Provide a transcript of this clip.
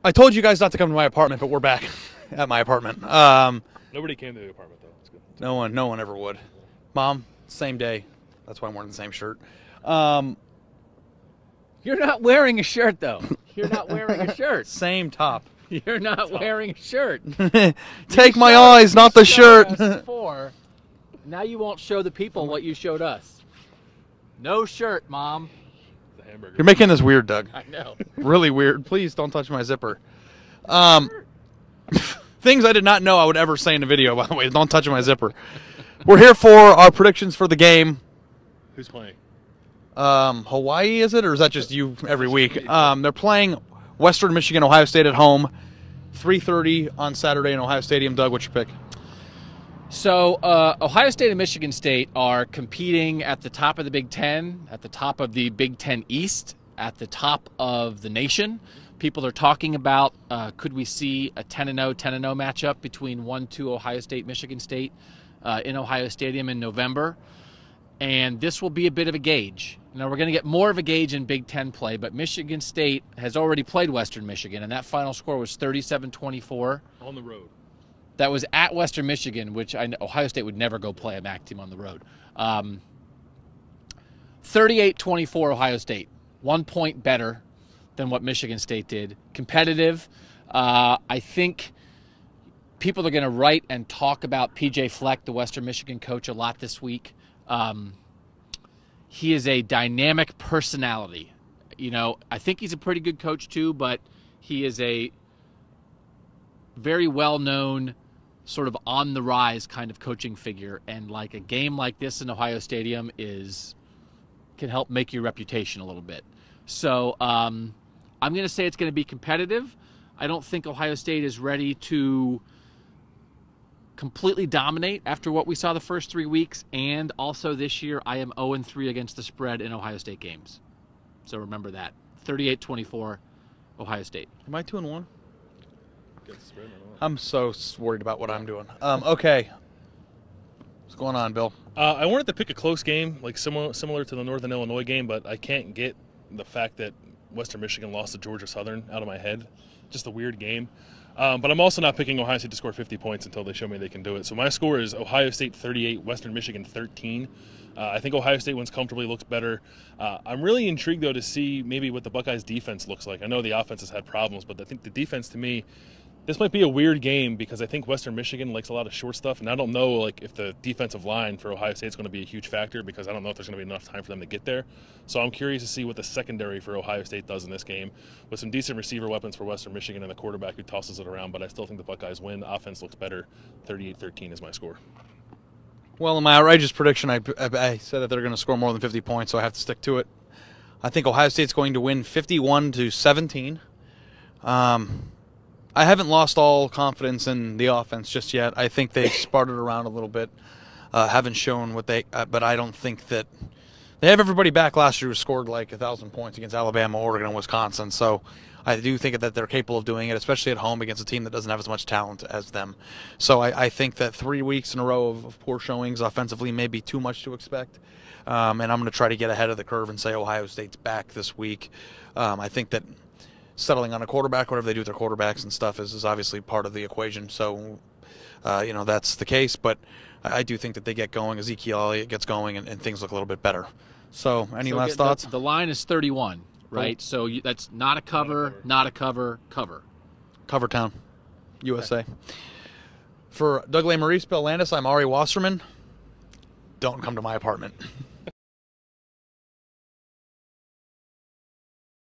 I told you guys not to come to my apartment, but we're back at my apartment. Nobody came to the apartment, though. It's good. No one ever would. Mom, same day. That's why I'm wearing the same shirt. You're not wearing a shirt, though. You're not wearing a shirt. Same top. You're not wearing a shirt. Take my eyes, not the shirt. Before. Now you won't show the people what you showed us. No shirt, Mom. The hamburger. You're making this weird, Doug. I know. Really weird. Please don't touch my zipper. Things I did not know I would ever say in a video, by the way. Don't touch my zipper. We're here for our predictions for the game. Who's playing? Hawaii, is it? Or is that just you every week? They're playing Western Michigan, Ohio State at home. 3:30 on Saturday in Ohio Stadium. Doug, what's your pick? So, Ohio State and Michigan State are competing at the top of the Big Ten, at the top of the Big Ten East, at the top of the nation. People are talking about could we see a 10-0 matchup between 1-2 Ohio State, Michigan State in Ohio Stadium in November. And this will be a bit of a gauge. Now, we're going to get more of a gauge in Big Ten play, but Michigan State has already played Western Michigan, and that final score was 37-24. On the road. That was at Western Michigan, which Ohio State would never go play a MAC team on the road. 38-24 Ohio State. 1 point better than what Michigan State did. Competitive. I think people are going to write and talk about P.J. Fleck, the Western Michigan coach, a lot this week. He is a dynamic personality. You know, I think he's a pretty good coach too, but he is a very well-known sort of on-the-rise kind of coaching figure, and like a game like this in Ohio Stadium can help make your reputation a little bit. So I'm going to say it's going to be competitive. I don't think Ohio State is ready to completely dominate after what we saw the first 3 weeks, and also this year I am 0-3 against the spread in Ohio State games. So remember that. 38-24 Ohio State. Am I 2-1? Against the spread, I don't know. I'm so worried about what I'm doing. Okay. What's going on, Bill? I wanted to pick a close game, like similar to the Northern Illinois game, but I can't get the fact that Western Michigan lost to Georgia Southern out of my head. Just a weird game. But I'm also not picking Ohio State to score 50 points until they show me they can do it. So my score is Ohio State 38, Western Michigan 13. I think Ohio State wins comfortably, looks better. I'm really intrigued, though, to see maybe what the Buckeyes' defense looks like. I know the offense has had problems, but I think the defense, to me, this might be a weird game because I think Western Michigan likes a lot of short stuff, and I don't know like if the defensive line for Ohio State is going to be a huge factor because I don't know if there's going to be enough time for them to get there. So I'm curious to see what the secondary for Ohio State does in this game with some decent receiver weapons for Western Michigan and the quarterback who tosses it around, but I still think the Buckeyes win. Offense looks better. 38-13 is my score. Well, in my outrageous prediction, I said that they're going to score more than 50 points, so I have to stick to it. I think Ohio State's going to win 51-17. I haven't lost all confidence in the offense just yet. I think they sparted around a little bit, haven't shown what they but I don't think that they have everybody back last year who scored like 1,000 points against Alabama, Oregon, and Wisconsin. So I do think that they're capable of doing it, especially at home against a team that doesn't have as much talent as them. So I think that 3 weeks in a row of poor showings offensively may be too much to expect. And I'm going to try to get ahead of the curve and say Ohio State's back this week. I think that settling on a quarterback, whatever they do with their quarterbacks and stuff, is obviously part of the equation. So, that's the case. But I do think that they get going. Ezekiel Elliott gets going, and things look a little bit better. So, any last thoughts? The line is 31, right? So that's not a cover, not a cover, cover. Cover Town, USA. For Doug Maurice, Bill Landis, I'm Ari Wasserman. Don't come to my apartment.